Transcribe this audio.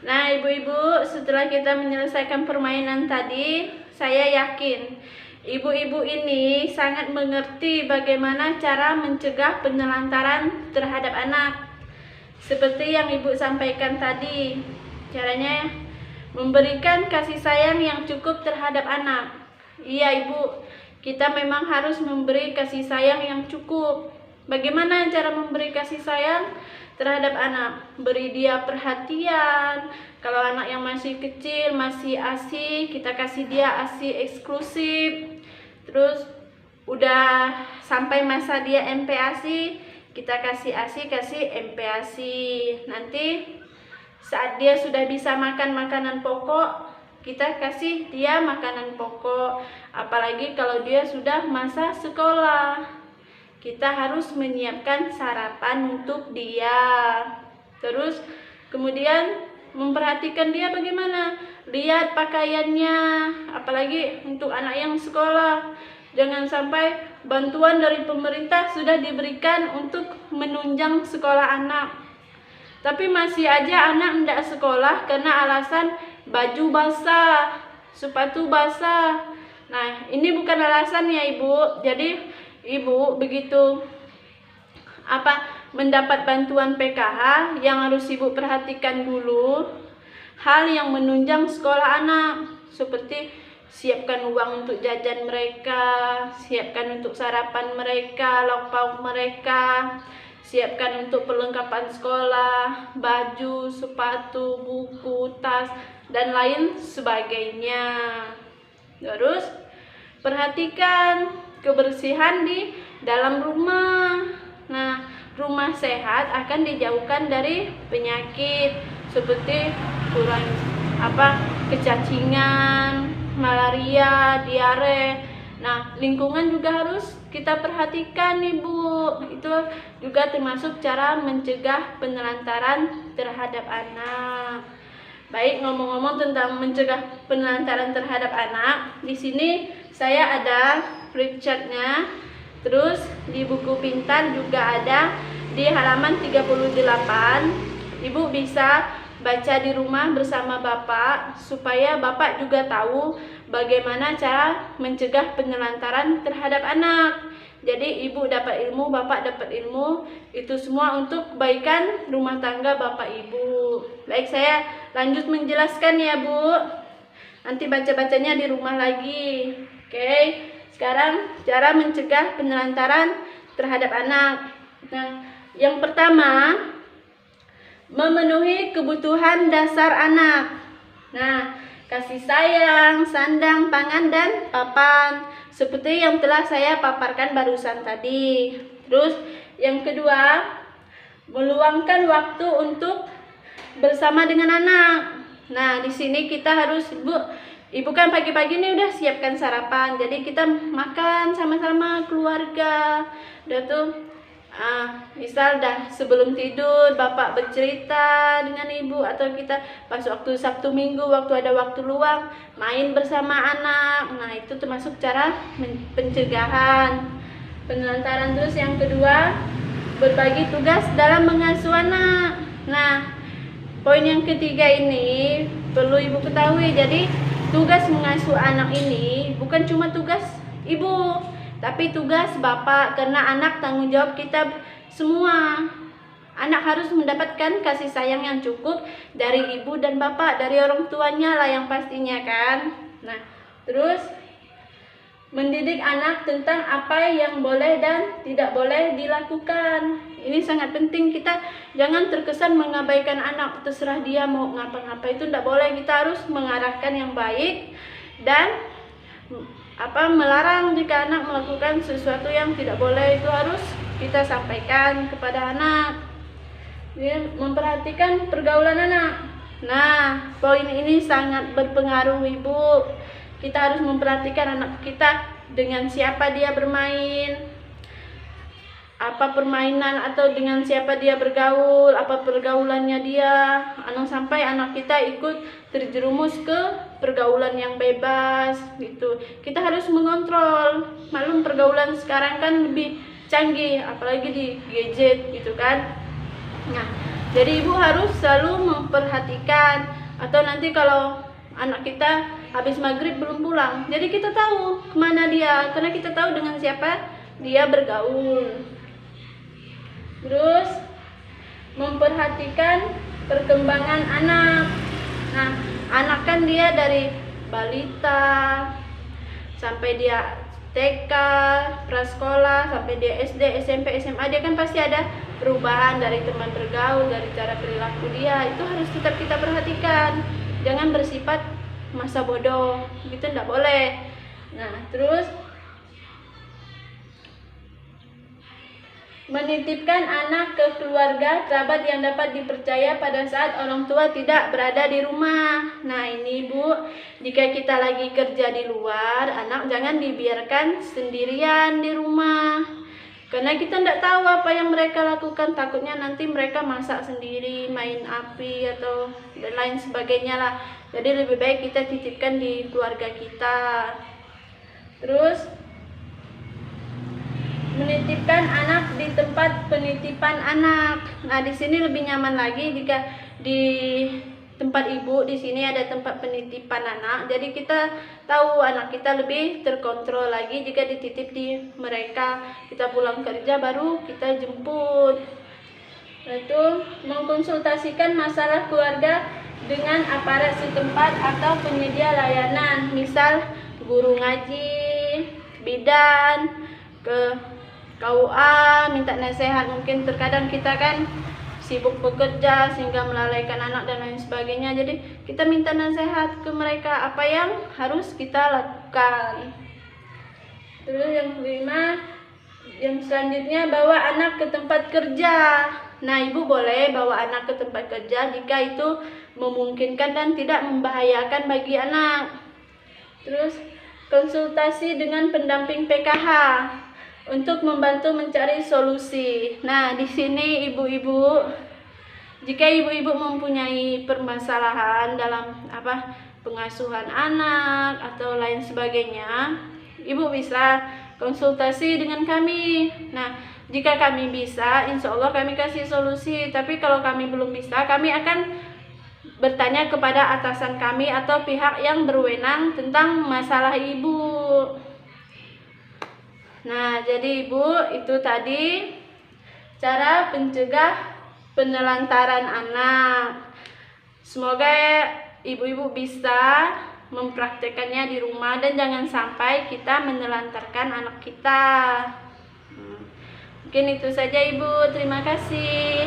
Nah, ibu-ibu, setelah kita menyelesaikan permainan tadi, saya yakin ibu-ibu ini sangat mengerti bagaimana cara mencegah penelantaran terhadap anak. Seperti yang ibu sampaikan tadi, caranya memberikan kasih sayang yang cukup terhadap anak. Iya, ibu, kita memang harus memberi kasih sayang yang cukup. Bagaimana cara memberi kasih sayang terhadap anak? Beri dia perhatian. Kalau anak yang masih kecil, masih ASI, kita kasih dia ASI eksklusif. Terus udah sampai masa dia MPASI, kita kasih ASI, kasih MPASI. Nanti saat dia sudah bisa makan makanan pokok, kita kasih dia makanan pokok. Apalagi kalau dia sudah masa sekolah, kita harus menyiapkan sarapan untuk dia. Terus kemudian memperhatikan dia bagaimana, lihat pakaiannya, apalagi untuk anak yang sekolah. Jangan sampai bantuan dari pemerintah sudah diberikan untuk menunjang sekolah anak, tapi masih aja anak tidak sekolah karena alasan baju basah, sepatu basah. Nah, ini bukan alasan ya ibu. Jadi ibu begitu mendapat bantuan PKH, yang harus ibu perhatikan dulu hal yang menunjang sekolah anak, seperti siapkan uang untuk jajan mereka, siapkan untuk sarapan mereka, lauk pauk mereka, siapkan untuk perlengkapan sekolah, baju, sepatu, buku, tas, dan lain sebagainya. Terus perhatikan kebersihan di dalam rumah. Nah, rumah sehat akan dijauhkan dari penyakit seperti kecacingan, malaria, diare. Nah, lingkungan juga harus kita perhatikan ibu. Itu juga termasuk cara mencegah penelantaran terhadap anak. Baik, ngomong-ngomong tentang mencegah penelantaran terhadap anak, di sini saya ada flip chartnya. Terus di buku pintar juga ada di halaman 38. Ibu bisa baca di rumah bersama Bapak supaya Bapak juga tahu bagaimana cara mencegah penelantaran terhadap anak. Jadi ibu dapat ilmu, Bapak dapat ilmu, itu semua untuk kebaikan rumah tangga Bapak Ibu. Baik, saya lanjut menjelaskan ya Bu. Nanti baca-bacanya di rumah lagi. Oke, sekarang cara mencegah penelantaran terhadap anak. Nah, yang pertama, memenuhi kebutuhan dasar anak. Nah, kasih sayang, sandang, pangan, dan papan, seperti yang telah saya paparkan barusan tadi. Terus yang kedua, meluangkan waktu untuk bersama dengan anak. Nah, di sini kita harus ibu kan pagi-pagi nih udah siapkan sarapan, jadi kita makan sama-sama keluarga. Udah tuh misal dah sebelum tidur Bapak bercerita dengan ibu, atau kita pas waktu Sabtu Minggu waktu ada waktu luang main bersama anak. Nah, itu termasuk cara pencegahan penelantaran. Terus yang kedua, berbagi tugas dalam mengasuh anak. Nah, poin yang ketiga ini perlu ibu ketahui. Jadi tugas mengasuh anak ini bukan cuma tugas ibu, tapi tugas Bapak, karena anak tanggung jawab kita semua. Anak harus mendapatkan kasih sayang yang cukup dari ibu dan bapak, dari orang tuanya lah yang pastinya kan. Nah, terus mendidik anak tentang apa yang boleh dan tidak boleh dilakukan. Ini sangat penting, kita jangan terkesan mengabaikan anak, terserah dia mau ngapa-ngapa, itu tidak boleh. Kita harus mengarahkan yang baik dan melarang jika anak melakukan sesuatu yang tidak boleh, itu harus kita sampaikan kepada anak. Memperhatikan pergaulan anak. Nah, poin ini sangat berpengaruh ibu. Kita harus memperhatikan anak kita, dengan siapa dia bermain, apa permainan, atau dengan siapa dia bergaul, apa pergaulannya dia. Jangan sampai anak kita ikut terjerumus ke pergaulan yang bebas gitu. Kita harus mengontrol. Maklum pergaulan sekarang kan lebih canggih, apalagi di gadget gitu kan. Nah, Jadi ibu harus selalu memperhatikan, atau nanti kalau anak kita habis maghrib belum pulang, jadi kita tahu kemana dia, karena kita tahu dengan siapa dia bergaul. Terus memperhatikan perkembangan anak. Nah, anak kan dia dari balita sampai dia TK, prasekolah, sampai dia SD, SMP, SMA, dia kan pasti ada perubahan dari teman bergaul, dari cara perilaku dia. Itu harus tetap kita perhatikan. Jangan bersifat masa bodoh, gitu enggak boleh. Nah, terus menitipkan anak ke keluarga kerabat yang dapat dipercaya pada saat orang tua tidak berada di rumah. Nah ini Bu, jika kita lagi kerja di luar, anak jangan dibiarkan sendirian di rumah, karena kita tidak tahu apa yang mereka lakukan. Takutnya nanti mereka masak sendiri, main api atau dan lain sebagainya lah. Jadi lebih baik kita titipkan di keluarga kita. Terus menitipkan anak di tempat penitipan anak. Nah, di sini lebih nyaman lagi jika di tempat ibu, di sini ada tempat penitipan anak. Jadi kita tahu anak kita lebih terkontrol lagi jika dititip di mereka. Kita pulang kerja baru kita jemput. Itu mengkonsultasikan masalah keluarga dengan aparat setempat atau penyedia layanan, misal guru ngaji, bidan, ke KUA minta nasihat. Mungkin terkadang kita kan sibuk bekerja sehingga melalaikan anak dan lain sebagainya, jadi kita minta nasihat ke mereka apa yang harus kita lakukan. Terus yang kelima, yang selanjutnya, bawa anak ke tempat kerja. Nah ibu boleh bawa anak ke tempat kerja jika itu memungkinkan dan tidak membahayakan bagi anak. Terus konsultasi dengan pendamping PKH untuk membantu mencari solusi. Nah, di sini ibu-ibu, jika ibu-ibu mempunyai permasalahan dalam pengasuhan anak atau lain sebagainya, ibu bisa konsultasi dengan kami. Nah, jika kami bisa, insya Allah kami kasih solusi. Tapi kalau kami belum bisa, kami akan bertanya kepada atasan kami atau pihak yang berwenang tentang masalah ibu. Nah, jadi ibu, itu tadi cara pencegah penelantaran anak. Semoga ibu-ibu bisa mempraktekannya di rumah dan jangan sampai kita menelantarkan anak kita. Mungkin itu saja ibu, terima kasih.